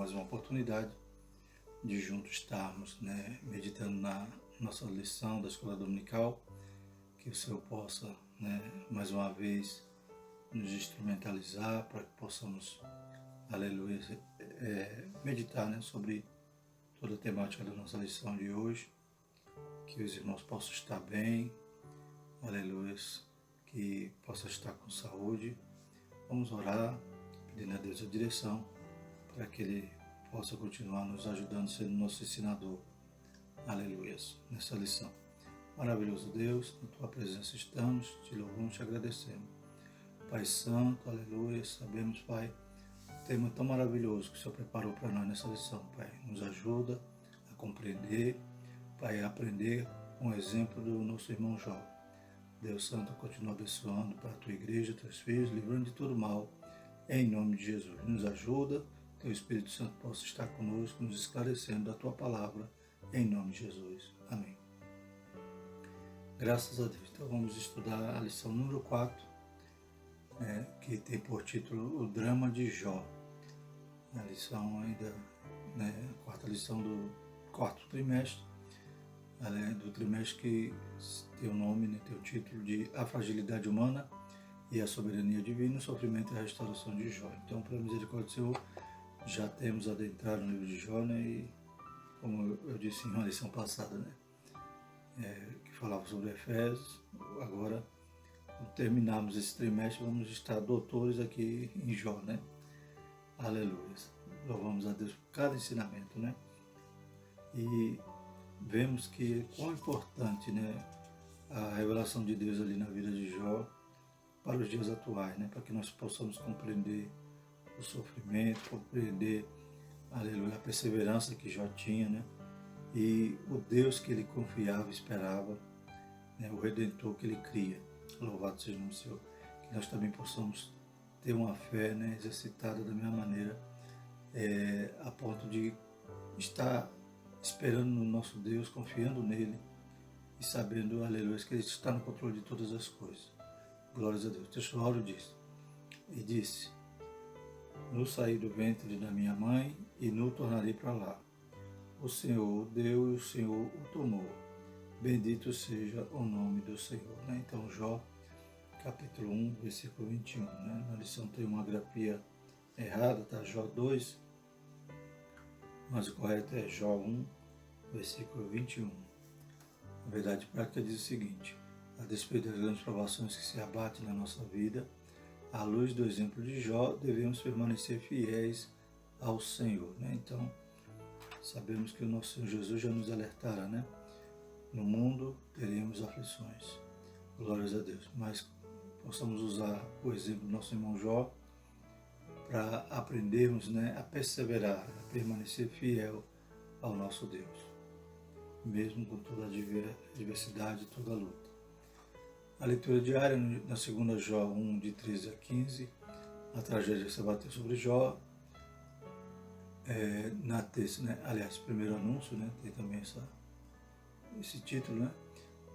mais uma oportunidade de juntos estarmos, meditando na nossa lição da Escola Dominical, que o Senhor possa, mais uma vez, nos instrumentalizar para que possamos, aleluia, meditar, sobre toda a temática da nossa lição de hoje, que os irmãos possam estar bem, aleluia, que possam estar com saúde. Vamos orar, pedindo a Deus a direção, para que Ele possa continuar nos ajudando, sendo nosso ensinador, aleluia, nessa lição. Maravilhoso Deus, na Tua presença estamos, te louvamos, te agradecemos. Pai Santo, aleluia, sabemos, Pai, tema tão maravilhoso que o Senhor preparou para nós nessa lição, Pai. Nos ajuda a compreender, Pai, a aprender com o exemplo do nosso irmão Jó. Deus Santo, continua abençoando para a Tua igreja, Teus filhos, livrando de todo mal, em nome de Jesus. Nos ajuda, Teu Espírito Santo possa estar conosco, nos esclarecendo da Tua palavra, em nome de Jesus. Amém. Graças a Deus. Então vamos estudar a lição número 4, que tem por título O Drama de Jó. A lição ainda, a quarta lição do quarto trimestre, do trimestre que tem o nome, tem o título de A Fragilidade Humana e a Soberania Divina, o Sofrimento e a Restauração de Jó. Então, pela misericórdia do Senhor, já temos adentrado no livro de Jó, e como eu disse em uma lição passada, que falava sobre Efésios, agora, quando terminarmos esse trimestre, vamos estar doutores aqui em Jó, Aleluia. Louvamos a Deus por cada ensinamento, E vemos que é quão importante, a revelação de Deus ali na vida de Jó para os dias atuais, para que nós possamos compreender o sofrimento, compreender, aleluia, a perseverança que Jó tinha, e o Deus que ele confiava e esperava, o Redentor que ele cria. Louvado seja o nome do Senhor. Que nós também possamos ter uma fé, exercitada da mesma maneira, a ponto de estar esperando no nosso Deus, confiando nele e sabendo, aleluia, que ele está no controle de todas as coisas. Glórias a Deus. O texto áureo diz, e disse, no saí do ventre da minha mãe e no tornarei para lá. O Senhor o deu e o Senhor o tomou. Bendito seja o nome do Senhor. Então, Jó, capítulo 1, versículo 21. Na lição tem uma grafia errada, tá? Jó 2, mas o correto é Jó 1, versículo 21. A verdade prática diz o seguinte: a despeito das grandes provações que se abatem na nossa vida, à luz do exemplo de Jó, devemos permanecer fiéis ao Senhor. Então, sabemos que o nosso Senhor Jesus já nos alertara, No mundo teremos aflições. Glórias a Deus. Mas possamos usar o exemplo do nosso irmão Jó para aprendermos, a perseverar, a permanecer fiel ao nosso Deus, mesmo com toda a adversidade, toda a luta. A leitura diária, na segunda Jó 1, de 13 a 15, a tragédia que se abateu sobre Jó. Na terça, aliás, primeiro anúncio, tem também esse título,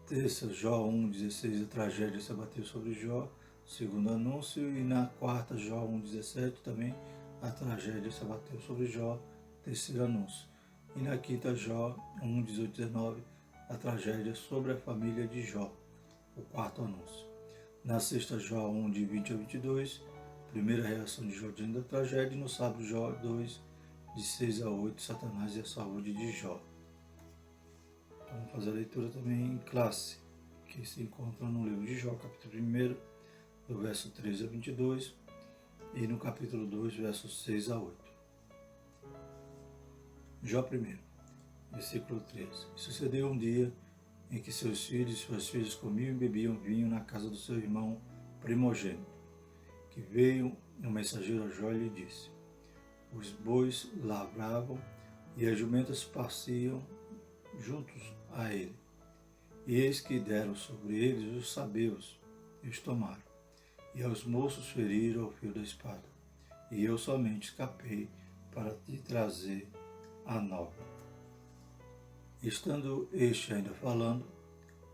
Terça, Jó 1, 16, a tragédia se abateu sobre Jó. Segundo anúncio, e na quarta, Jó 1, 17, também a tragédia se abateu sobre Jó. Terceiro anúncio. E na quinta, Jó 1, 18, 19, a tragédia sobre a família de Jó. O quarto anúncio. Na sexta, Jó 1, de 20 a 22, primeira reação de Jó diante da tragédia. E no sábado, Jó 2, de 6 a 8, Satanás e a saúde de Jó. Então, vamos fazer a leitura também em classe, que se encontra no livro de Jó, capítulo 1, do verso 13 a 22, e no capítulo 2, versos 6 a 8. Jó 1, versículo 13. Sucedeu um dia em que seus filhos e suas filhas comiam e bebiam vinho na casa do seu irmão primogênito, que veio um mensageiro a Jó e lhe disse: os bois lavravam e as jumentas pasciam juntos a ele. E eis que deram sobre eles os sabeus e os tomaram. E aos moços feriram ao fio da espada. E eu somente escapei para te trazer a nova. Estando este ainda falando,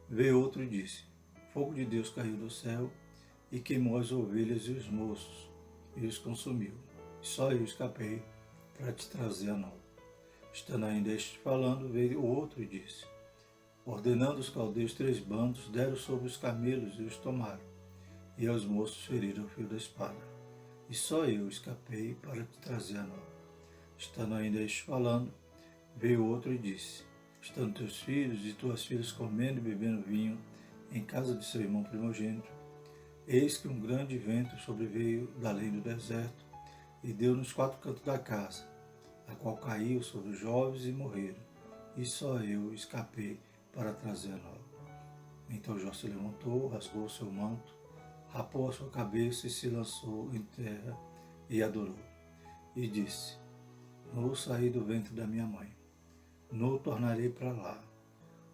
veio outro e disse: fogo de Deus caiu do céu e queimou as ovelhas e os moços e os consumiu. Só eu escapei para te trazer a nova. Estando ainda este falando, veio o outro e disse: ordenando os caldeus 3 bandos, deram sobre os camelos e os tomaram, e aos moços feriram o fio da espada. E só eu escapei para te trazer a nova. Estando ainda este falando, veio outro e disse: estando teus filhos e tuas filhas comendo e bebendo vinho em casa de seu irmão primogênito, eis que um grande vento sobreveio da além do deserto e deu nos 4 cantos da casa, a qual caiu sobre os jovens e morreram, e só eu escapei para trazer a nova. Então Jó se levantou, rasgou seu manto, rapou a sua cabeça e se lançou em terra e adorou. E disse: nu saí do ventre da minha mãe, nu tornarei para lá.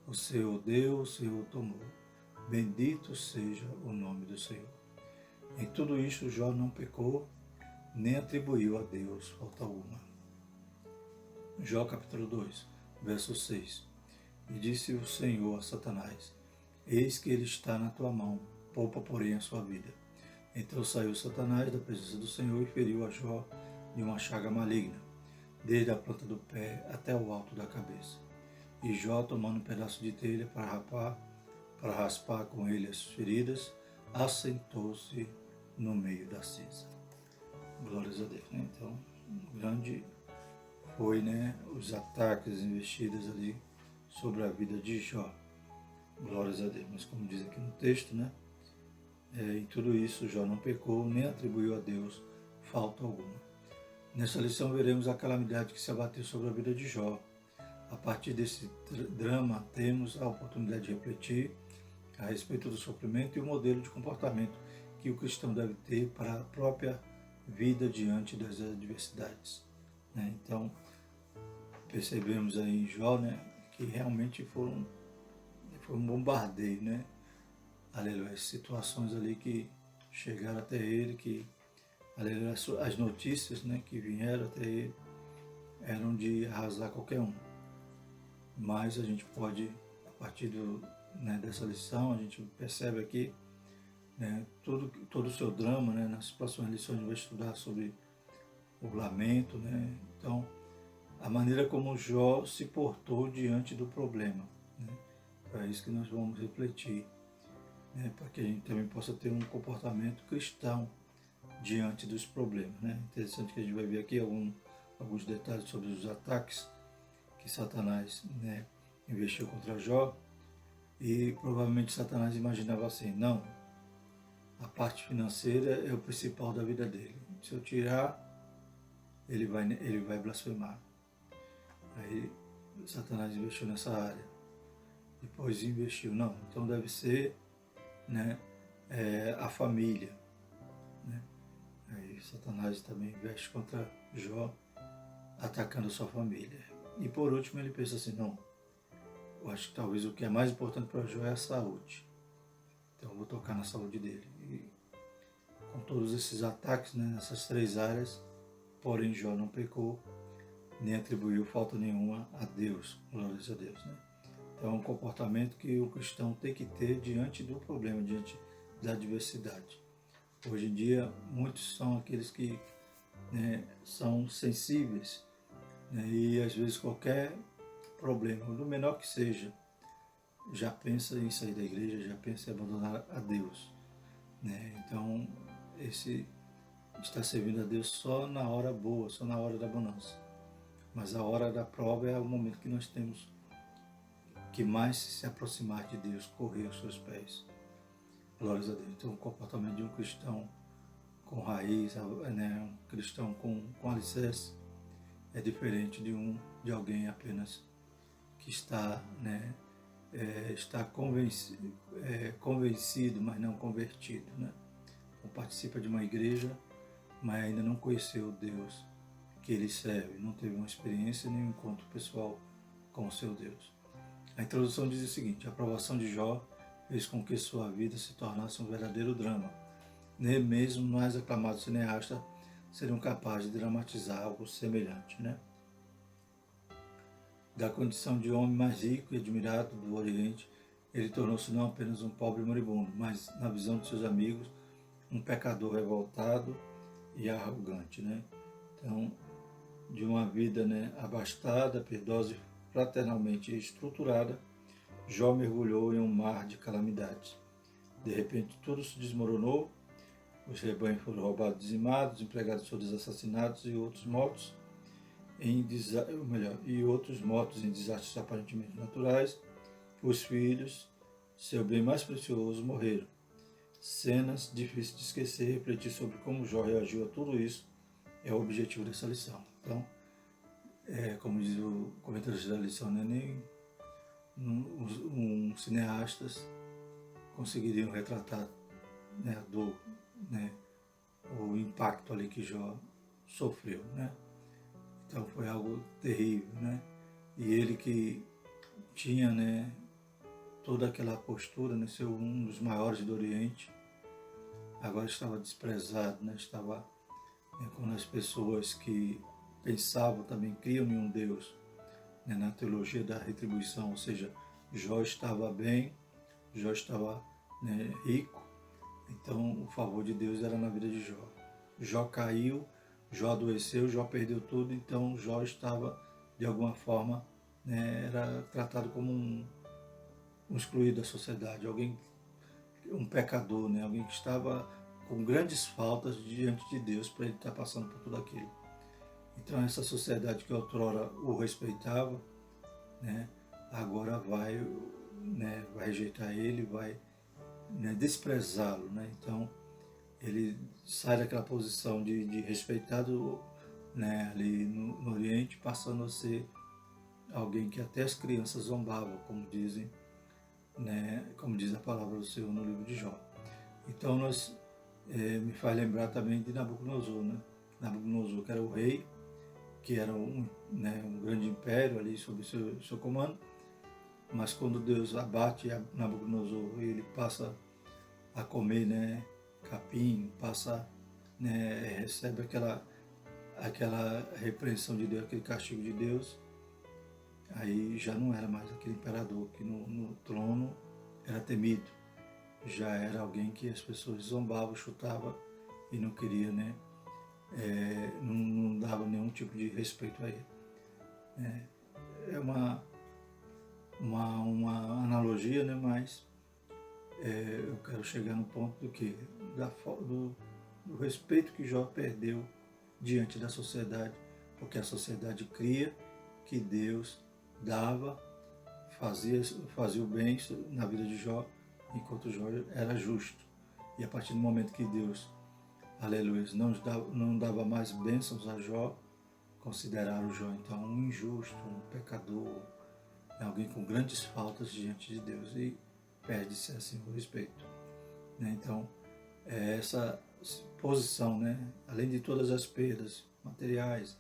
O Senhor deu, o Senhor tomou. Bendito seja o nome do Senhor. Em tudo isto Jó não pecou, nem atribuiu a Deus falta alguma. Jó capítulo 2, verso 6. E disse o Senhor a Satanás: eis que ele está na tua mão, poupa porém a sua vida. Então saiu Satanás da presença do Senhor e feriu a Jó de uma chaga maligna, desde a planta do pé até o alto da cabeça. E Jó, tomando um pedaço de telha para raspar com ele as feridas, assentou-se no meio da cinza. Glórias a Deus, né? Então, grande foi, né, os ataques, as investidas ali sobre a vida de Jó. Glórias a Deus. Mas como diz aqui no texto, né, em tudo isso Jó não pecou, nem atribuiu a Deus falta alguma. Nessa lição veremos a calamidade que se abateu sobre a vida de Jó. A partir desse drama, temos a oportunidade de refletir a respeito do sofrimento e o modelo de comportamento que o cristão deve ter para a própria vida diante das adversidades. Então, percebemos aí em Jó, né, que realmente foi um bombardeio, né? Aleluia, as situações ali que chegaram até ele, que, aleluia, as notícias, né, que vieram até ele eram de arrasar qualquer um. Mas a gente pode, a partir dessa lição, a gente percebe aqui, né, todo o seu drama, né, nas próximas lições a gente vai estudar sobre o lamento, né? Então, a maneira como Jó se portou diante do problema, né? É isso que nós vamos refletir, né, para que a gente também possa ter um comportamento cristão diante dos problemas, né? Interessante que a gente vai ver aqui alguns detalhes sobre os ataques que Satanás, né, investiu contra Jó, e provavelmente Satanás imaginava assim: não, a parte financeira é o principal da vida dele. Se eu tirar, ele vai blasfemar. Aí Satanás investiu nessa área. Depois investiu, não, então deve ser, né, a família, né? Aí Satanás também investe contra Jó, atacando a sua família. E por último ele pensa assim: não, eu acho que talvez o que é mais importante para Jó é a saúde. Então eu vou tocar na saúde dele. E com todos esses ataques, né, nessas 3 áreas, porém Jó não pecou, nem atribuiu falta nenhuma a Deus. Glórias a Deus, né? Então é um comportamento que o cristão tem que ter diante do problema, diante da adversidade. Hoje em dia, muitos são aqueles que, né, são sensíveis, né, e às vezes qualquer problema, do menor que seja, já pensa em sair da igreja, já pensa em abandonar a Deus, né? Então, esse está servindo a Deus só na hora boa, só na hora da bonança. Mas a hora da prova é o momento que nós temos que mais se aproximar de Deus, correr aos seus pés. Glórias a Deus. Então, o comportamento de um cristão com raiz, né, um cristão com alicerce, é diferente de alguém apenas que está, né, está convencido, mas não convertido, né? Ou participa de uma igreja, mas ainda não conheceu o Deus que ele serve, não teve uma experiência nem um encontro pessoal com o seu Deus. A introdução diz o seguinte: a aprovação de Jó fez com que sua vida se tornasse um verdadeiro drama. Nem mesmo mais aclamados cineastas seriam capazes de dramatizar algo semelhante, né? Da condição de homem mais rico e admirado do Oriente, ele tornou-se não apenas um pobre moribundo, mas, na visão de seus amigos, um pecador revoltado e arrogante, né? Então, de uma vida, né, abastada, piedosa e fraternalmente estruturada, Jó mergulhou em um mar de calamidades. De repente tudo se desmoronou, os rebanhos foram roubados, dizimados, os empregados foram assassinados e outros mortos em desastres aparentemente naturais. Os filhos, seu bem mais precioso, morreram. Cenas difíceis de esquecer. Refletir sobre como Jó reagiu a tudo isso é o objetivo dessa lição. Então, como diz o comentarista da lição, né, nem cineastas conseguiriam retratar, né, a dor, né, o impacto ali que Jó sofreu, né? Então foi algo terrível, né? E ele que tinha, né, toda aquela postura, né, ser um dos maiores do Oriente, agora estava desprezado, né? Estava, né, quando as pessoas que pensavam também criam em um Deus, né, na teologia da retribuição, ou seja, Jó estava bem, Jó estava, né, rico, então o favor de Deus era na vida de Jó. Jó caiu, Jó adoeceu, Jó perdeu tudo, então Jó estava, de alguma forma, né, era tratado como um excluído da sociedade, alguém, um pecador, né, alguém que estava com grandes faltas diante de Deus para ele estar passando por tudo aquilo. Então essa sociedade que outrora o respeitava, né, agora vai rejeitar ele, vai, né, desprezá-lo, né? Então ele sai daquela posição de respeitado, né, ali no Oriente, passando a ser alguém que até as crianças zombavam, como dizem, né, como diz a palavra do Senhor no livro de Jó. Então me faz lembrar também de Nabucodonosor, né? Nabucodonosor, que era o rei, que era um grande império ali sob seu comando, mas quando Deus abate Nabucodonosor, ele passa a comer, né, capim, passa, né, recebe aquela repreensão de Deus, aquele castigo de Deus, aí já não era mais aquele imperador que no trono era temido, já era alguém que as pessoas zombavam, chutavam e não queria, né, não dava nenhum tipo de respeito a ele. É uma analogia, né, mas eu quero chegar no ponto do que? Do respeito que Jó perdeu diante da sociedade, porque a sociedade cria que Deus dava, fazia o bem na vida de Jó, enquanto Jó era justo. E a partir do momento que Deus, aleluia, não dava mais bênçãos a Jó, consideraram Jó então um injusto, um pecador, alguém com grandes faltas diante de Deus, e perde-se assim o respeito, né? Então, essa posição, né, além de todas as perdas materiais,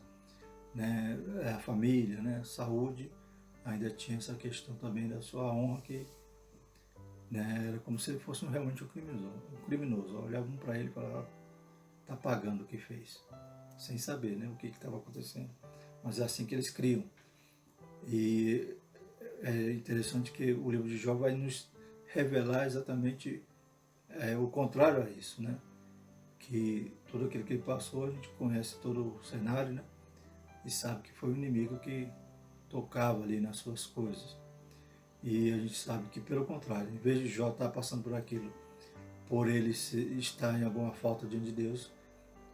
né, a família, né, a saúde, ainda tinha essa questão também da sua honra, que, né, era como se ele fosse realmente um criminoso. Olhavam para ele e falavam: está pagando o que fez, sem saber, né, o que estava acontecendo. Mas é assim que eles criam. E é interessante que o livro de Jó vai nos revelar exatamente o contrário a isso, né? Que tudo aquilo que ele passou, a gente conhece todo o cenário, né? E sabe que foi o inimigo que tocava ali nas suas coisas. E a gente sabe que, pelo contrário, em vez de Jó estar passando por aquilo, por ele estar em alguma falta diante de Deus,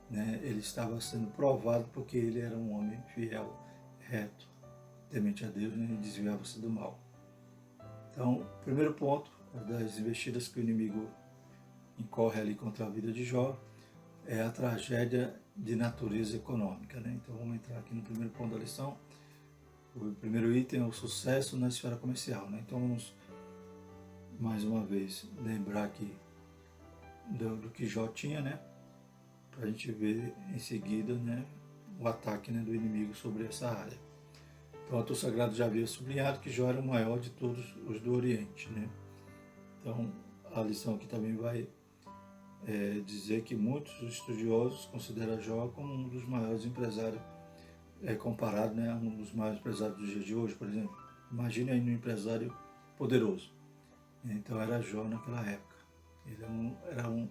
né, ele estava sendo provado porque ele era um homem fiel, reto, temente a Deus, né, e desviava-se do mal. Então, o primeiro ponto das investidas que o inimigo incorre ali contra a vida de Jó é a tragédia de natureza econômica, né? Então vamos entrar aqui no primeiro ponto da lição. O primeiro item é o sucesso na esfera comercial, né? Então vamos mais uma vez lembrar aqui do que Jó tinha, né? Para a gente ver em seguida, né, o ataque, né, do inimigo sobre essa área. Então o autor sagrado já havia sublinhado que Jó era o maior de todos os do Oriente, né? Então a lição aqui também vai dizer que muitos estudiosos consideram Jó como um dos maiores empresários, comparado, né, a um dos maiores empresários dos dias de hoje, por exemplo. Imagine aí um empresário poderoso. Então era Jó naquela época. Ele era um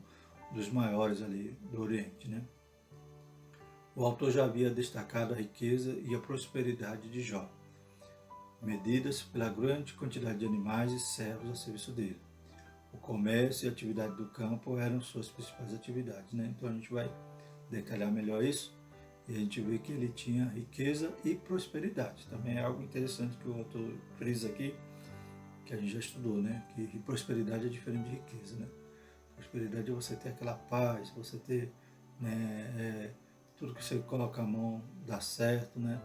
dos maiores ali do Oriente, né? O autor já havia destacado a riqueza e a prosperidade de Jó, medidas pela grande quantidade de animais e servos a serviço dele. O comércio e a atividade do campo eram suas principais atividades, né? Então a gente vai detalhar melhor isso e a gente vê que ele tinha riqueza e prosperidade. Também é algo interessante que o autor frisa aqui, que a gente já estudou, né? Que prosperidade é diferente de riqueza, né? Prosperidade é você ter aquela paz, você ter, né, tudo que você coloca a mão dá certo, né?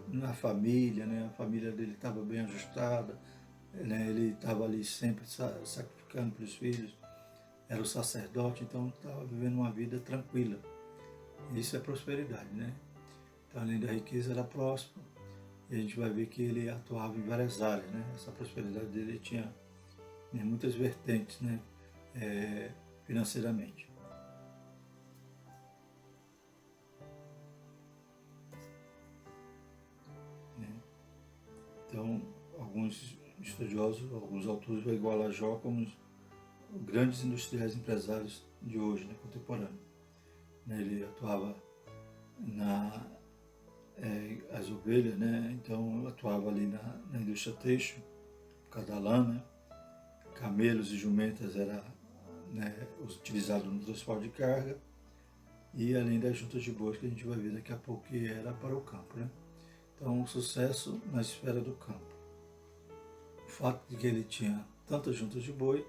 Na família, né? A família dele estava bem ajustada, né? Ele estava ali sempre sacrificando para os filhos, era o sacerdote, então estava vivendo uma vida tranquila. Isso é prosperidade, né? Então, além da riqueza, era próspero, e a gente vai ver que ele atuava em várias áreas, né? Essa prosperidade dele tinha, né, muitas vertentes, né? Financeiramente. Né? Então, alguns estudiosos, alguns autores vão igualar Jó como os grandes industriais empresários de hoje, né, contemporâneo. Ele atuava as ovelhas, né, então atuava ali na indústria têxtil, por causa da lã, né, camelos e jumentas era, né, utilizado no transporte de carga, e além das juntas de bois que a gente vai ver daqui a pouco que era para o campo, né. Então, um sucesso na esfera do campo. O fato de que ele tinha tantas juntas de boi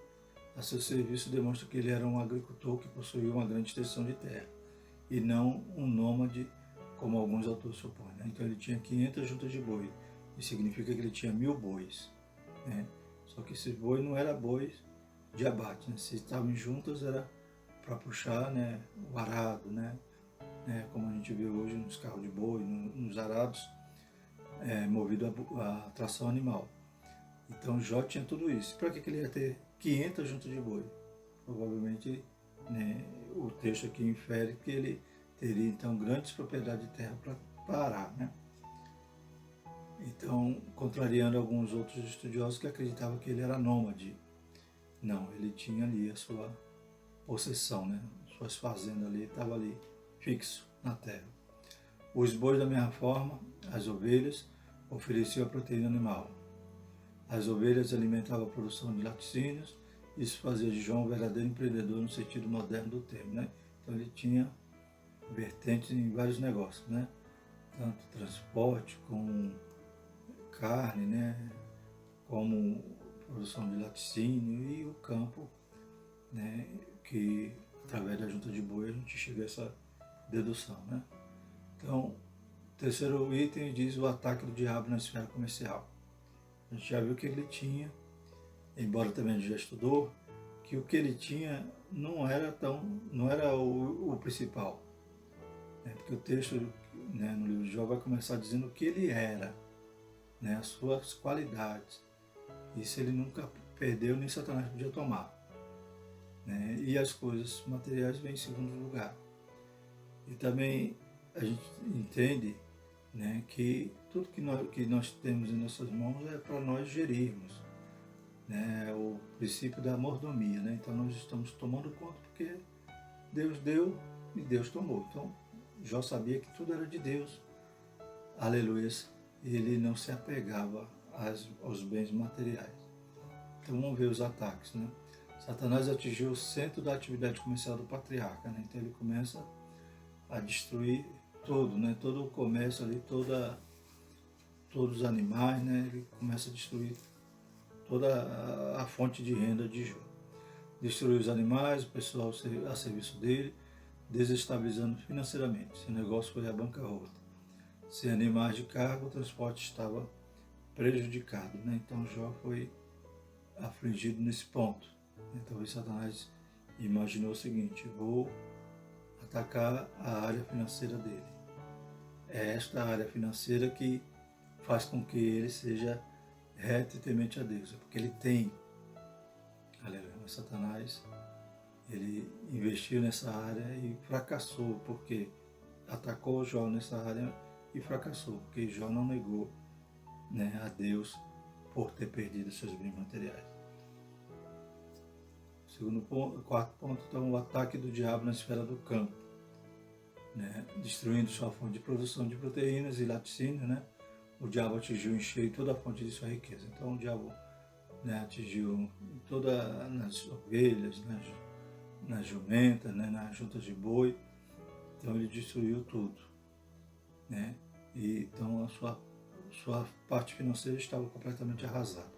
a seu serviço demonstra que ele era um agricultor que possuía uma grande extensão de terra e não um nômade, como alguns autores supõem, né? Então ele tinha 500 juntas de boi, isso significa que ele tinha 1000 bois, né? Só que esses bois não eram bois de abate, né? Se estavam juntas era para puxar, né, o arado, né? Como a gente vê hoje nos carros de boi, nos arados, movido a tração animal. Então Jó tinha tudo isso. Para que ele ia ter 500 juntas de boi? Provavelmente, né, o texto aqui infere que ele teria então grandes propriedades de terra para parar, né? Então, contrariando alguns outros estudiosos que acreditavam que ele era nômade. Não, ele tinha ali a sua possessão, né? Suas fazendas ali, estava ali fixo na terra. Os bois da mesma forma, as ovelhas, ofereciam a proteína animal. As ovelhas alimentavam a produção de laticínios, isso fazia de Jó um verdadeiro empreendedor no sentido moderno do termo, né? Então ele tinha vertentes em vários negócios, né? Tanto transporte como carne, né? Como produção de laticínio e o campo, né? Que através da junta de boi a gente chega a essa dedução, né? Então, o terceiro item diz o ataque do diabo na esfera comercial. A gente já viu que ele tinha, embora também a gente já estudou, que o que ele tinha não era o principal. Né? Porque o texto, né, no livro de Jó vai começar dizendo o que ele era, né, as suas qualidades. Isso ele nunca perdeu, nem Satanás podia tomar. Né? E as coisas materiais vêm em segundo lugar. E também a gente entende, né, que tudo que nós temos em nossas mãos é para nós gerirmos, né, o princípio da mordomia, né? Então nós estamos tomando conta porque Deus deu e Deus tomou. Então Jó sabia que tudo era de Deus, aleluia, e ele não se apegava aos bens materiais. Então vamos ver os ataques, né? Satanás atingiu o centro da atividade comercial do patriarca, né? Então ele começa a destruir todo, né? Todo o comércio ali, todos os animais, né? Ele começa a destruir toda a fonte de renda de Jó. Destruiu os animais, o pessoal a serviço dele, desestabilizando financeiramente. Seu negócio foi a bancarrota. Sem animais de carga, o transporte estava prejudicado, né? Então Jó foi afligido nesse ponto. Talvez Satanás imaginou o seguinte: vou atacar a área financeira dele. É esta área financeira que faz com que ele seja reto e temente a Deus, é porque ele tem. Aleluia. Mas Satanás, ele investiu nessa área e fracassou, porque atacou Jó nessa área e fracassou, porque Jó não negou, né, a Deus por ter perdido seus bens materiais. Quarto ponto, então, o ataque do diabo na esfera do campo. né, destruindo sua fonte de produção de proteínas e laticínios, né, o diabo atingiu em cheio toda a fonte de sua riqueza. Então o diabo, né, atingiu todas nas ovelhas, nas jumentas, né, nas juntas de boi. Então ele destruiu tudo, né? E então a sua parte financeira estava completamente arrasada.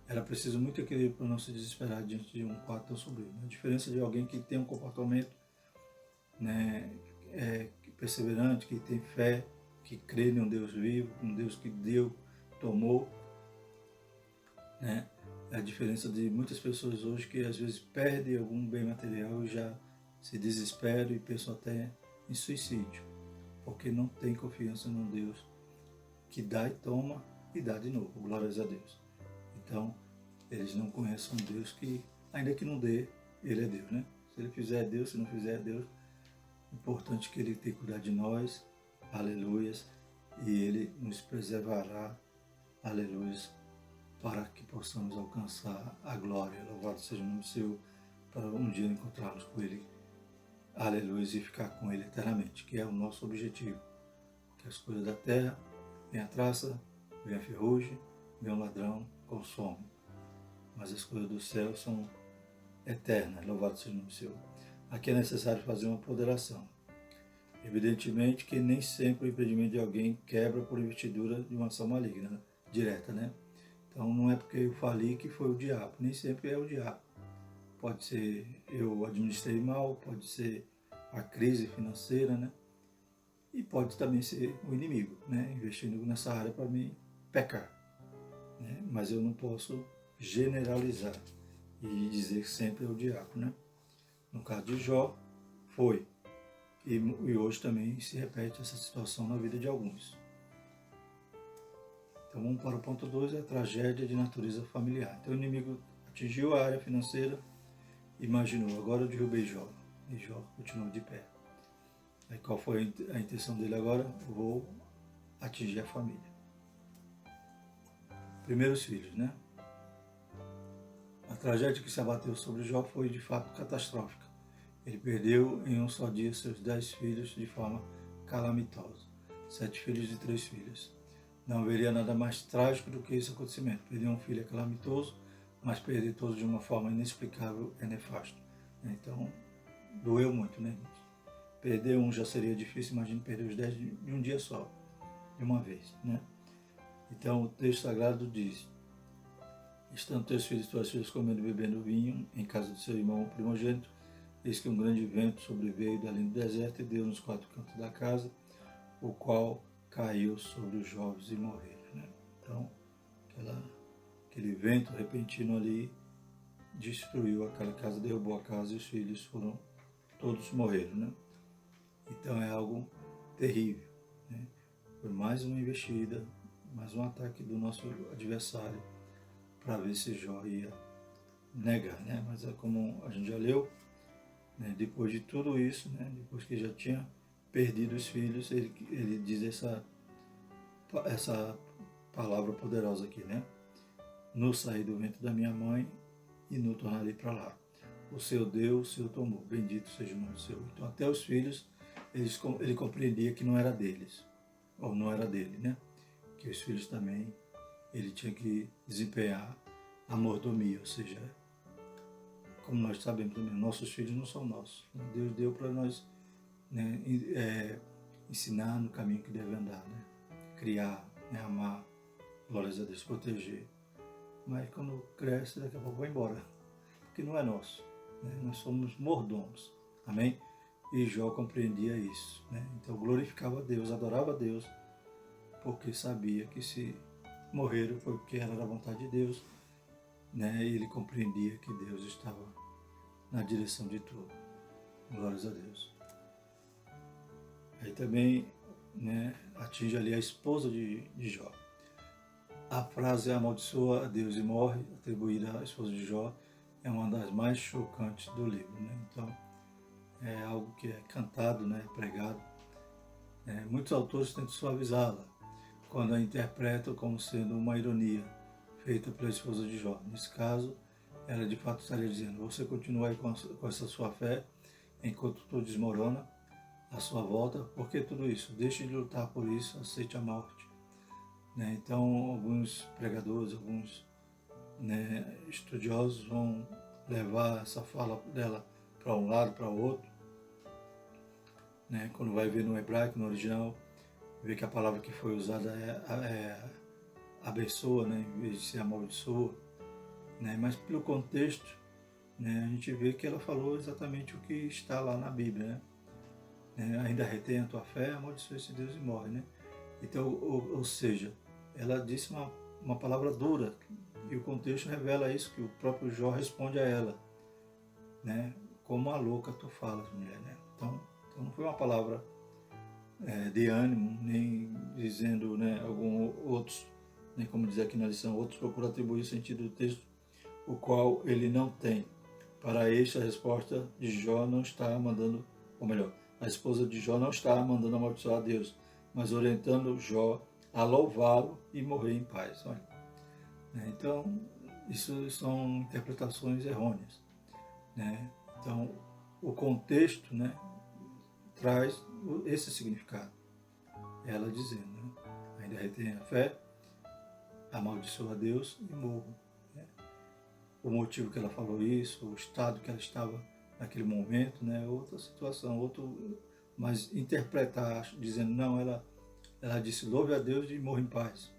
Era preciso muito equilíbrio para não se desesperar diante de um quadro tão sombrio. A diferença de alguém que tem um comportamento, né, perseverante, que tem fé, que crê em um Deus vivo, um Deus que deu, tomou, né? A diferença de muitas pessoas hoje que às vezes perdem algum bem material e já se desesperam e pensam até em suicídio, porque não tem confiança num Deus que dá e toma e dá de novo, glórias a Deus. Então, eles não conhecem um Deus que, ainda que não dê, Ele é Deus, né? Se Ele fizer, é Deus; se não fizer, é Deus. Importante que Ele tenha cuidado de nós, aleluias, e Ele nos preservará, aleluias, para que possamos alcançar a glória. Louvado seja o nome seu, para um dia encontrarmos com Ele, aleluias, e ficar com Ele eternamente, que é o nosso objetivo. Que as coisas da terra, vem a traça, vem a ferrugem, vem o ladrão, consome. Mas as coisas do céu são eternas, louvado seja o nome seu. Aqui é necessário fazer uma ponderação. Evidentemente que nem sempre o impedimento de alguém quebra por investidura de uma ação maligna, né? Direta, né? Então não é porque eu falei que foi o diabo, nem sempre é o diabo. Pode ser eu administrei mal, pode ser a crise financeira, né? E pode também ser o inimigo, né? Investindo nessa área para mim pecar, né? Mas eu não posso generalizar e dizer que sempre é o diabo, né? No caso de Jó, foi. E hoje também se repete essa situação na vida de alguns. Então vamos para o ponto 2, a tragédia de natureza familiar. Então o inimigo atingiu a área financeira, imaginou, agora eu derrubei Jó. E Jó continuou de pé. Aí qual foi a intenção dele agora? Vou atingir a família. Primeiros filhos, né? A tragédia que se abateu sobre Jó foi de fato catastrófica. Ele perdeu em um só dia seus 10 filhos de forma calamitosa. 7 filhos e 3 filhas. Não haveria nada mais trágico do que esse acontecimento. Perder um filho é calamitoso, mas perder todos de uma forma inexplicável é nefasto. Então, doeu muito, né, gente? Perder um já seria difícil, imagine perder os 10 de um dia só, de uma vez, né? Então, o texto sagrado diz: estando teus filhos e tuas filhas comendo e bebendo vinho em casa do seu irmão primogênito, eis que um grande vento sobreveio dali do deserto e deu nos 4 cantos da casa, o qual caiu sobre os jovens e morreram, né? Então, aquele vento repentino ali destruiu aquela casa, derrubou a casa e os filhos todos morreram, né? Então é algo terrível, né? Foi mais uma investida, mais um ataque do nosso adversário para ver se Jó ia negar, né? Mas é como a gente já leu, né? Depois de tudo isso, né? Depois que já tinha perdido os filhos, ele diz essa palavra poderosa aqui, né? No saí do ventre da minha mãe e no tornarei para lá. O seu deu, o seu tomou. Bendito seja o nome do seu. Então até os filhos, ele compreendia que não era deles, ou não era dele, né? Que os filhos também, ele tinha que desempenhar a mordomia, ou seja, como nós sabemos também, nossos filhos não são nossos. Deus deu para nós, né, ensinar no caminho que deve andar, né? Criar, né, amar, glórias a Deus, proteger. Mas quando cresce, daqui a pouco vai embora, porque não é nosso, né? Nós somos mordomos, amém? E Jó compreendia isso, né? Então glorificava a Deus, adorava a Deus, porque sabia que se morreram foi porque era da vontade de Deus, né? E ele compreendia que Deus estava na direção de tudo. Glórias a Deus. Aí também, né, atinge ali a esposa de Jó. A frase amaldiçoa a Deus e morre, atribuída à esposa de Jó, é uma das mais chocantes do livro, né? Então, é algo que é cantado, né, pregado. Muitos autores tentam suavizá-la, quando a interpretam como sendo uma ironia feita pela esposa de Jó. Nesse caso, ela de fato estaria dizendo: você continua aí com essa sua fé enquanto tudo desmorona, à sua volta. Por que tudo isso? Deixe de lutar por isso, aceite a morte. Né? Então, alguns pregadores, alguns, né, estudiosos vão levar essa fala dela para um lado, para o outro. Né? Quando vai ver no hebraico, no original, vê que a palavra que foi usada é abençoa, né, em vez de ser amaldiçoa. Né? Mas pelo contexto, né, a gente vê que ela falou exatamente o que está lá na Bíblia. Né? Ainda retém a tua fé, amaldiçoa esse Deus e morre. Né? Então, ou seja, ela disse uma palavra dura, e o contexto revela isso, que o próprio Jó responde a ela. Né? Como a louca tu falas, mulher. Né? Então não foi uma palavra de ânimo, nem dizendo, né, alguns outros, né, como diz aqui na lição, outros procuram atribuir o sentido do texto, o qual ele não tem. Para este, a resposta de Jó não está mandando, ou melhor, a esposa de Jó não está mandando amaldiçoar a Deus, mas orientando Jó a louvá-lo e morrer em paz. Olha. Então, isso são interpretações errôneas. Né? Então, o contexto, né, traz esse significado. Ela dizendo, né, ainda retém a fé, amaldiçoa a Deus e morro. Né? O motivo que ela falou isso, o estado que ela estava naquele momento, né, outra situação, mas interpretar, dizendo, não, ela disse, louve a Deus e morra em paz.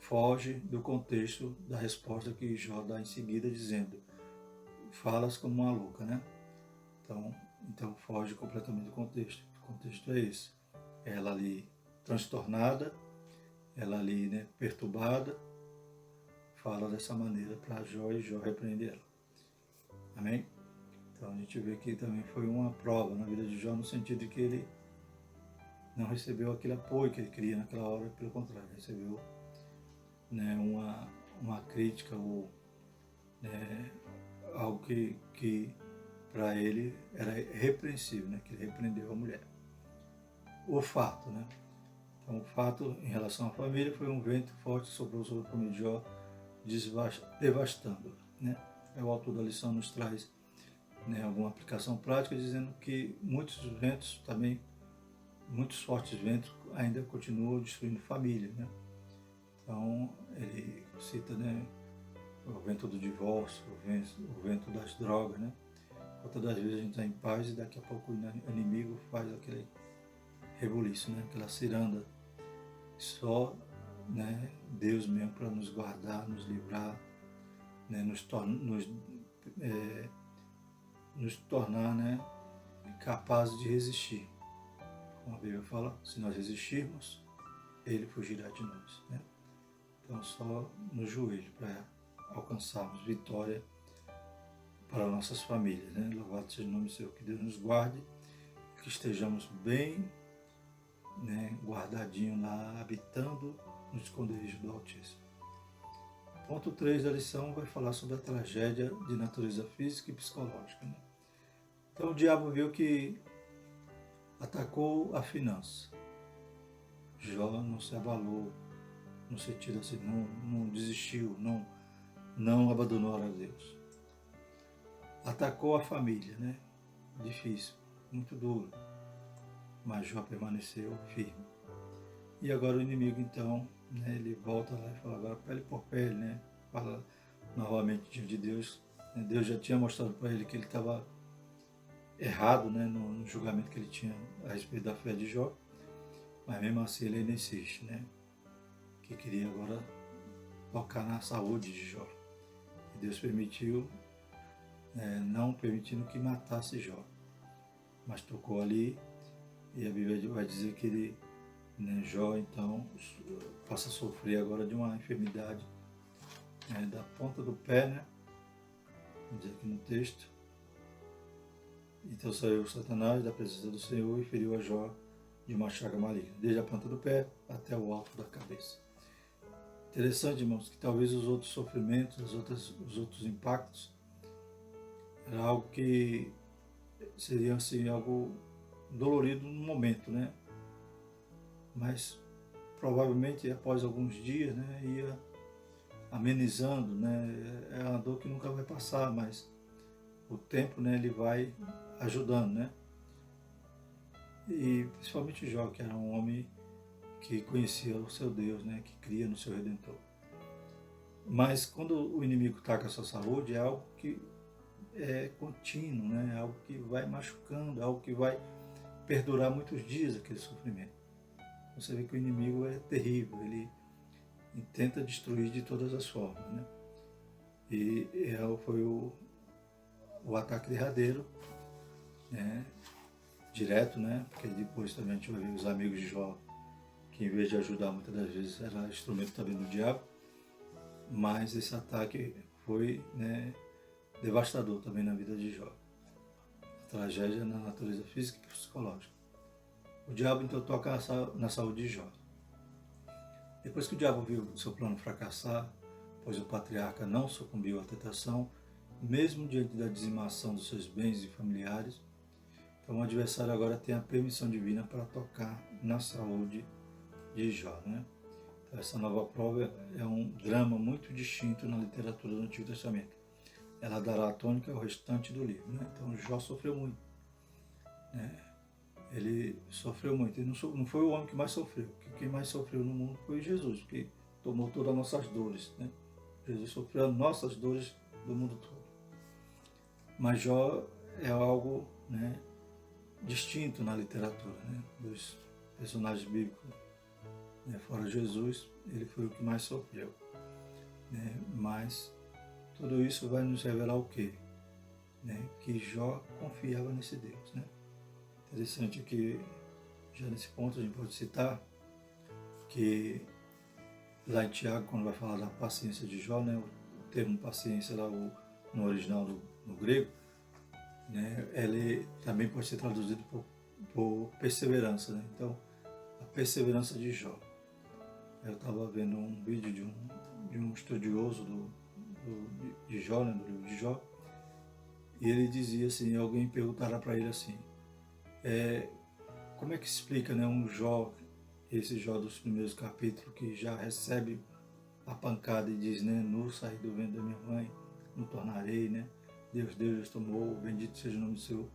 Foge do contexto da resposta que Jó dá em seguida, dizendo, falas como uma louca, né? Então foge completamente do contexto. O contexto é esse. Ela ali transtornada, ela ali, né, perturbada, fala dessa maneira para Jó e Jó repreende ela. Amém? Então a gente vê que também foi uma prova na vida de Jó, no sentido de que ele não recebeu aquele apoio que ele queria naquela hora, pelo contrário, recebeu, né, uma crítica ou, né, algo que para ele era repreensível, né, que ele repreendeu a mulher. O fato, né? Então, o fato em relação à família foi um vento forte que soprou sobre a família de Jó, devastando. Né? O autor da lição nos traz, né, alguma aplicação prática, dizendo que muitos ventos também, muitos fortes ventos ainda continuam destruindo família. Né? Então, ele cita, né, o vento do divórcio, o vento das drogas. Né? Quantas das vezes a gente está em paz e daqui a pouco o inimigo faz aquele rebuliço, né? Aquela ciranda. Só, né, Deus mesmo para nos guardar, nos livrar, né, nos tornar, né, capazes de resistir. Como a Bíblia fala, se nós resistirmos, Ele fugirá de nós. Né? Então, só no joelho para alcançarmos vitória para nossas famílias. Né? Louvado seja o nome do Senhor, que Deus nos guarde, que estejamos bem, né, guardadinho lá, habitando no esconderijo do Altíssimo. Ponto 3 da lição vai falar sobre a tragédia de natureza física e psicológica. Né? Então o diabo viu que atacou a finança. Jó não se abalou, no sentido assim, não desistiu, não abandonou a Deus. Atacou a família, né? Difícil, muito duro. Mas Jó permaneceu firme. E agora o inimigo, então, né, ele volta lá e fala, agora pele por pele, né? Fala novamente diante de Deus. Deus já tinha mostrado para ele que ele estava errado, né, no julgamento que ele tinha a respeito da fé de Jó. Mas mesmo assim ele ainda insiste, né? Que queria agora tocar na saúde de Jó. E Deus permitiu, não permitindo que matasse Jó. Mas tocou ali. E a Bíblia vai dizer que ele, né, Jó, então, passa a sofrer agora de uma enfermidade, né, da ponta do pé, né? Vamos dizer aqui no texto. Então saiu Satanás da presença do Senhor e feriu a Jó de uma chaga maligna, desde a ponta do pé até o alto da cabeça. Interessante, irmãos, que talvez os outros sofrimentos, os outros impactos, era algo que seria assim, algo dolorido no momento, né? Mas provavelmente após alguns dias, né, ia amenizando, né? É uma dor que nunca vai passar, mas o tempo, né, ele vai ajudando, né? e principalmente Jó, que era um homem que conhecia o seu Deus, né, que cria no seu Redentor. Mas quando o inimigo ataca a sua saúde, é algo que é contínuo, né, é algo que vai machucando, é algo que vai perdurar muitos dias aquele sofrimento. Você vê que o inimigo é terrível, ele tenta destruir de todas as formas, né? E foi o ataque derradeiro, né, direto, né? Porque depois também a gente vai ver os amigos de Jó, que em vez de ajudar muitas das vezes era instrumento também do diabo, mas esse ataque foi, né, devastador também na vida de Jó. A tragédia na natureza física e psicológica. O diabo então toca na saúde de Jó. Depois que o diabo viu o seu plano fracassar, pois o patriarca não sucumbiu à tentação, mesmo diante da dizimação dos seus bens e familiares, então o adversário agora tem a permissão divina para tocar na saúde de Jó, né? Então, essa nova prova é um drama muito distinto na literatura do Antigo Testamento. Ela dará a tônica ao restante do livro, né? Então Jó sofreu muito, né? Ele sofreu muito. Ele não foi o homem que mais sofreu. Quem mais sofreu no mundo foi Jesus, porque tomou todas as nossas dores, né? Jesus sofreu as nossas dores do mundo todo. Mas Jó é algo, né, distinto na literatura, né? Dos personagens bíblicos, né? Fora Jesus, ele foi o que mais sofreu, né? Mas tudo isso vai nos revelar o quê? Né? Que Jó confiava nesse Deus, né? Interessante que já nesse ponto a gente pode citar que lá em Tiago, quando vai falar da paciência de Jó, né, o termo paciência lá no original no grego, né, ele também pode ser traduzido por perseverança, né? Então, a perseverança de Jó. Eu estava vendo um vídeo de um estudioso de Jó, né, do livro de Jó, e ele dizia assim, alguém perguntara para ele assim, como é que se explica, né, um Jó, esse Jó dos primeiros capítulos, que já recebe a pancada e diz, né, nu saí do ventre da minha mãe, não tornarei, né, Deus tomou, bendito seja o nome do Senhor,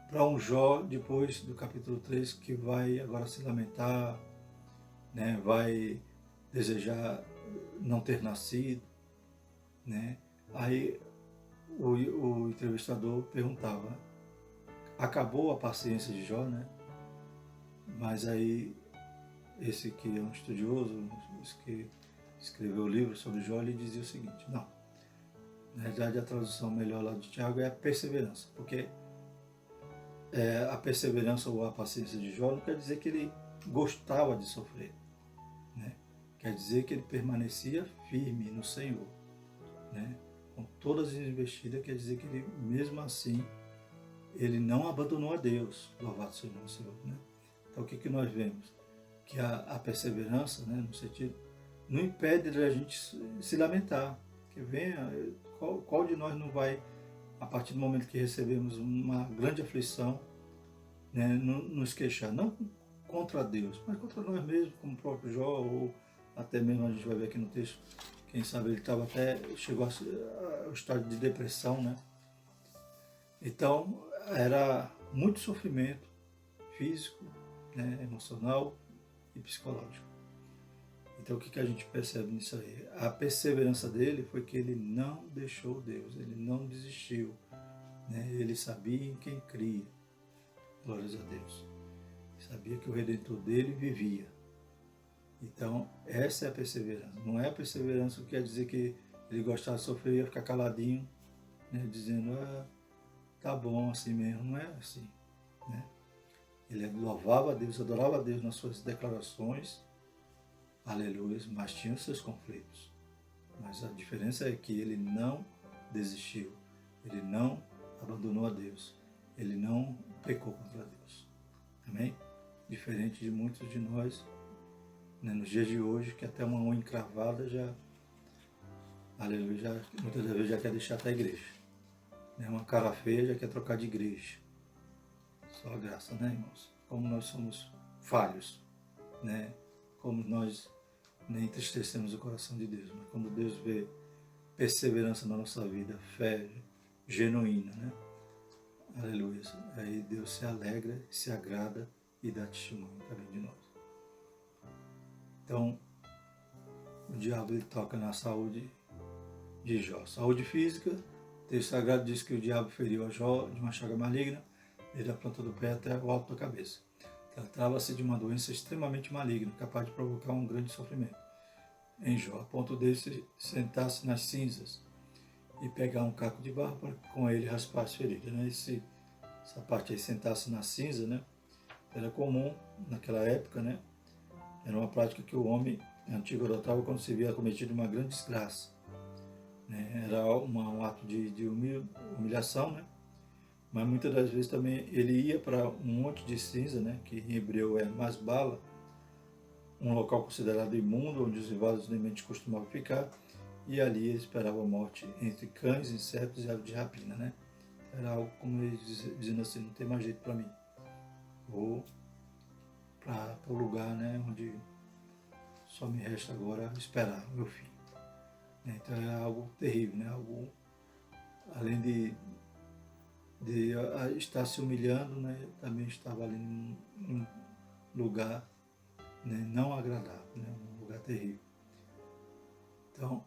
para um Jó, depois do capítulo 3, que vai agora se lamentar, né, vai desejar não ter nascido, né, aí o entrevistador perguntava, acabou a paciência de Jó, né, mas aí esse que é um estudioso, esse que escreveu o livro sobre Jó, ele dizia o seguinte, não, na verdade a tradução melhor lá de Tiago é a perseverança, porque a perseverança ou a paciência de Jó não quer dizer que ele gostava de sofrer, né? Quer dizer que ele permanecia firme no Senhor, né? Com todas as investidas, quer dizer que ele, mesmo assim, ele não abandonou a Deus, louvado seja o nome do Senhor, né? Então o que nós vemos? Que a perseverança, né, no sentido, não impede de a gente se lamentar, que venha, qual de nós não vai, a partir do momento que recebemos uma grande aflição, né, nos queixar, não contra Deus, mas contra nós mesmos, como o próprio Jó, ou até mesmo a gente vai ver aqui no texto, quem sabe ele chegou ao estado de depressão, né? Então, era muito sofrimento físico, né, emocional e psicológico. Então, o que a gente percebe nisso aí? A perseverança dele foi que ele não deixou Deus, ele não desistiu, né? Ele sabia em quem cria, glórias a Deus. Sabia que o Redentor dele vivia. Então, essa é a perseverança. Não é a perseverança que quer dizer que ele gostava de sofrer e ia ficar caladinho, né, dizendo, tá bom assim mesmo. Não é assim, né? Ele louvava a Deus, adorava a Deus nas suas declarações, aleluia, mas tinha os seus conflitos. Mas a diferença é que ele não desistiu, ele não abandonou a Deus, ele não pecou contra Deus. Amém? Diferente de muitos de nós, né, nos dias de hoje, que até uma unha encravada já, aleluia, muitas das vezes já quer deixar até a igreja. Né, uma cara feia já quer trocar de igreja. Só a graça, né, irmãos? Como nós somos falhos, né? Como nós nem entristecemos o coração de Deus. Mas quando Deus vê perseverança na nossa vida, fé genuína, né? Aleluia. Aí Deus se alegra, se agrada e dá testemunho também de nós. Então, o diabo ele toca na saúde de Jó. Saúde física, o texto sagrado diz que o diabo feriu a Jó de uma chaga maligna, desde a planta do pé até o alto da cabeça. Tratava-se de uma doença extremamente maligna, capaz de provocar um grande sofrimento em Jó, a ponto de se sentar-se nas cinzas e pegar um caco de barro para com ele raspar as feridas. Né? Essa parte aí, sentar-se na cinza, né? Era comum naquela época, né? Era uma prática que o homem antigo adotava quando se via cometido uma grande desgraça. Né? Era um ato de humilhação, né? Mas muitas das vezes também ele ia para um monte de cinza, né? Que em hebreu é masbala, um local considerado imundo, onde os inválidos nem mente costumavam ficar, e ali ele esperava a morte entre cães, insetos e aves de rapina, né? Era algo como ele dizendo assim, não tem mais jeito para mim. Vou para o lugar, né, onde só me resta agora esperar o meu fim. Então é algo terrível, né? Algo, além de estar se humilhando, né? Também estava ali num lugar, né, não agradável, né? Um lugar terrível. Então,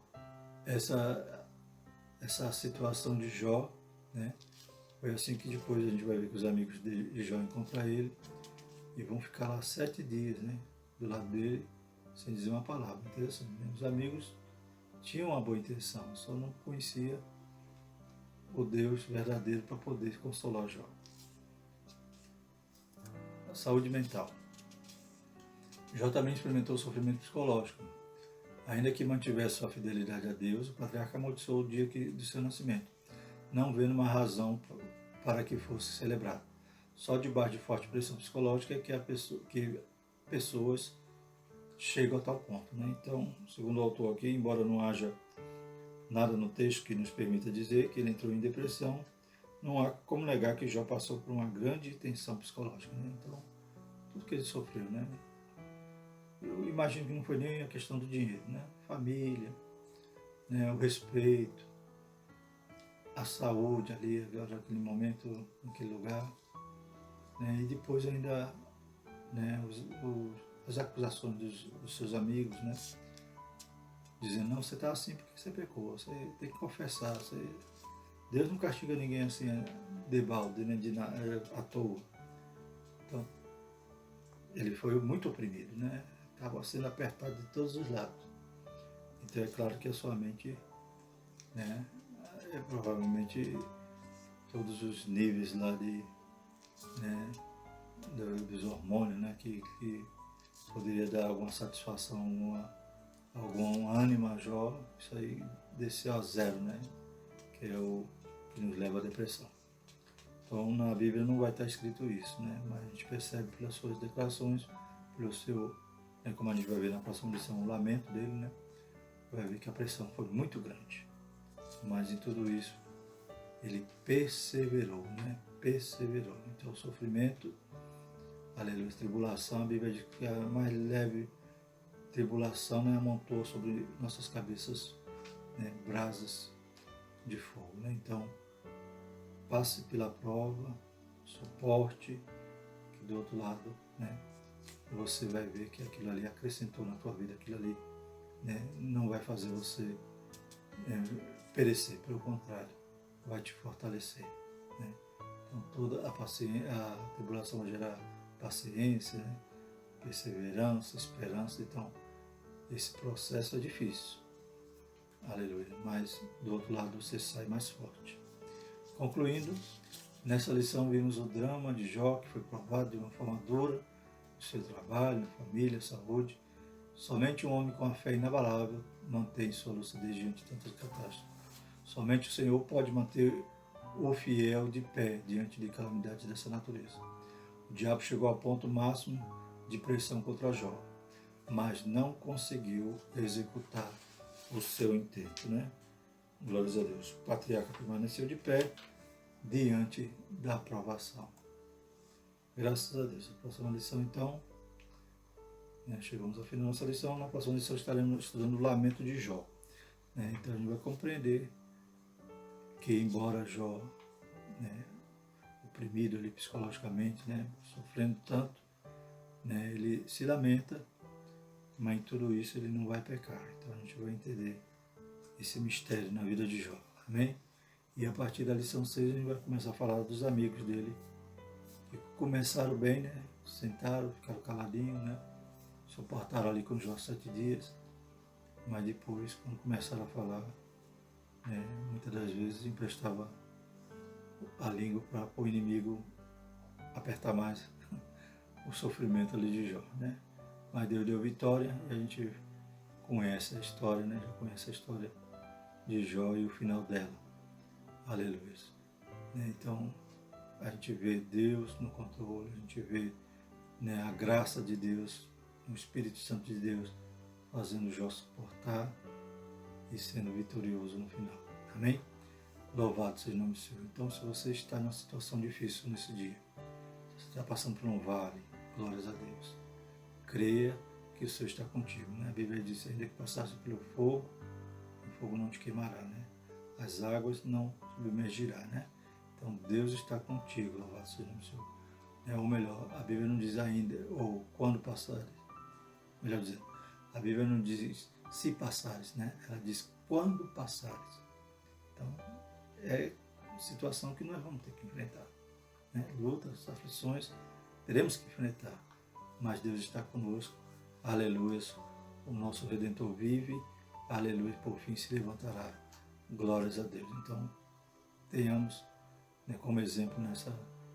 essa situação de Jó, né? Foi assim que depois a gente vai ver que os amigos de Jó encontram ele e vão ficar lá 7 dias, né? Do lado dele, sem dizer uma palavra. Interessante, né? Os amigos tinham uma boa intenção, só não conhecia o Deus verdadeiro para poder consolar Jó. A saúde mental. Jó também experimentou sofrimento psicológico. Ainda que mantivesse sua fidelidade a Deus, o patriarca amaldiçoou o dia de seu nascimento, não vendo uma razão para que fosse celebrado. Só debaixo de forte pressão psicológica é que pessoas chegam a tal ponto. Né? Então, segundo o autor aqui, embora não haja nada no texto que nos permita dizer que ele entrou em depressão, não há como negar que Jó passou por uma grande tensão psicológica. Né? Então, tudo que ele sofreu, né? Eu imagino que não foi nem a questão do dinheiro, né? Família, né? O respeito, a saúde ali, agora naquele momento, naquele lugar, né? E depois ainda, né? As acusações dos seus amigos, né? Dizendo, não, você está assim porque você pecou, você tem que confessar, Deus não castiga ninguém assim de balde, né? À toa. Então, ele foi muito oprimido, né? Estava sendo apertado de todos os lados. Então é claro que a sua mente, né, provavelmente todos os níveis lá né, dos hormônios, né, que poderia dar alguma satisfação, algum ânimo a Jó, isso aí desceu a zero, né, que é o que nos leva à depressão. Então na Bíblia não vai estar escrito isso, né, mas a gente percebe pelas suas declarações, pelo seu, né, como a gente vai ver na próxima lição, o lamento dele, né, vai ver que a pressão foi muito grande. Mas em tudo isso, ele perseverou, né? Perseverou. Então o sofrimento, aleluia, tribulação, a Bíblia diz que a mais leve tribulação, né, amontou sobre nossas cabeças, né, brasas de fogo. Né? Então, passe pela prova, suporte, que do outro lado, né, você vai ver que aquilo ali acrescentou na tua vida, aquilo ali, né, não vai fazer você perecer, pelo contrário, vai te fortalecer. Né? Então toda a tribulação vai gerar paciência, né? Perseverança, esperança. Então esse processo é difícil, aleluia, mas do outro lado você sai mais forte. Concluindo, nessa lição vimos o drama de Jó, que foi provado de uma forma dura, no seu trabalho, família, saúde. Somente um homem com a fé inabalável mantém sua lucidez diante de tantas catástrofes. Somente o Senhor pode manter o fiel de pé diante de calamidades dessa natureza. O diabo chegou ao ponto máximo de pressão contra Jó, mas não conseguiu executar o seu intento, né? Glórias a Deus. O patriarca permaneceu de pé diante da provação. Graças a Deus. A próxima lição, então, chegamos ao fim da nossa lição. Na próxima lição estaremos estudando o lamento de Jó. Então a gente vai compreender que, embora Jó, o oprimido ali psicologicamente, né, sofrendo tanto, né, ele se lamenta, mas em tudo isso ele não vai pecar. Então a gente vai entender esse mistério na vida de Jó. Amém? E a partir da lição 6 a gente vai começar a falar dos amigos dele, que começaram bem, né? Sentaram, ficaram caladinhos, né? Suportaram ali com Jó 7 dias, mas depois, quando começaram a falar, né, muitas das vezes emprestava a língua para o inimigo apertar mais o sofrimento ali de Jó, né? Mas Deus deu vitória e a gente conhece a história, né? Já conhece a história de Jó e o final dela. Aleluia. Então, a gente vê Deus no controle, a gente vê, né, a graça de Deus, o Espírito Santo de Deus fazendo Jó suportar e sendo vitorioso no final. Amém? Louvado seja o nome do Senhor. Então, se você está numa situação difícil nesse dia, se você está passando por um vale, glórias a Deus. Creia que o Senhor está contigo, né? A Bíblia diz, ainda que passasse pelo fogo, o fogo não te queimará, né? As águas não submergirá, né? Então Deus está contigo, louvado seja o nome do Senhor. Ou melhor, a Bíblia não diz ainda, ou quando passares. Melhor dizendo, a Bíblia não diz se passares, né? Ela diz quando passares. Então, é uma situação que nós vamos ter que enfrentar, né? Lutas, aflições, teremos que enfrentar. Mas Deus está conosco, aleluia, o nosso Redentor vive, aleluia, por fim se levantará, glórias a Deus. Então, tenhamos, né, como exemplo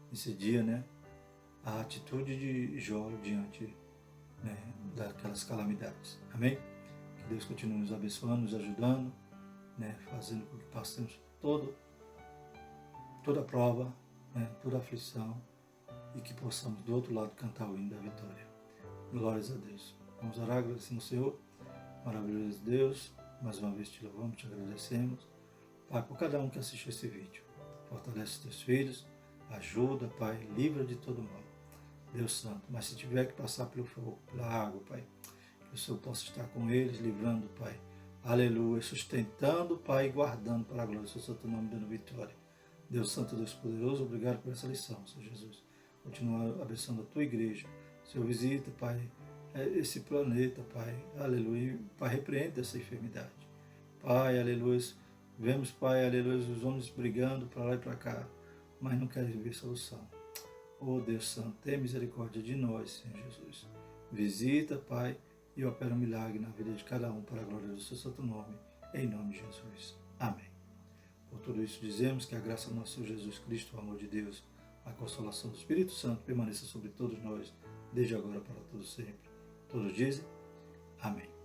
nesse dia, né, a atitude de Jó diante, né, daquelas calamidades, amém? Que Deus continue nos abençoando, nos ajudando, né, fazendo com que passemos toda prova, né, toda aflição, e que possamos do outro lado cantar o hino da vitória. Glórias a Deus. Vamos orar, agradecendo ao Senhor. Maravilhoso Deus, mais uma vez te louvamos, te agradecemos. Pai, por cada um que assistiu esse vídeo, fortalece os teus filhos, ajuda, Pai, livra de todo mal. Deus Santo, mas se tiver que passar pelo fogo, pela água, Pai, que o Senhor possa estar com eles, livrando, Pai. Aleluia, sustentando, Pai, e guardando para a glória do seu santo nome, dando vitória. Deus Santo, Deus Poderoso, obrigado por essa lição, Senhor Jesus. Continua abençoando a tua igreja. Senhor, visita, Pai, esse planeta, Pai, aleluia, Pai, repreende essa enfermidade. Pai, aleluia, vemos, Pai, aleluia, os homens brigando para lá e para cá, mas não querem ver solução. Oh, Deus Santo, tenha misericórdia de nós, Senhor Jesus. Visita, Pai, e opera um milagre na vida de cada um para a glória do seu santo nome, em nome de Jesus. Amém. Por tudo isso dizemos que a graça do nosso Senhor Jesus Cristo, o amor de Deus, a consolação do Espírito Santo permaneça sobre todos nós, desde agora para todos sempre. Todos dizem, amém.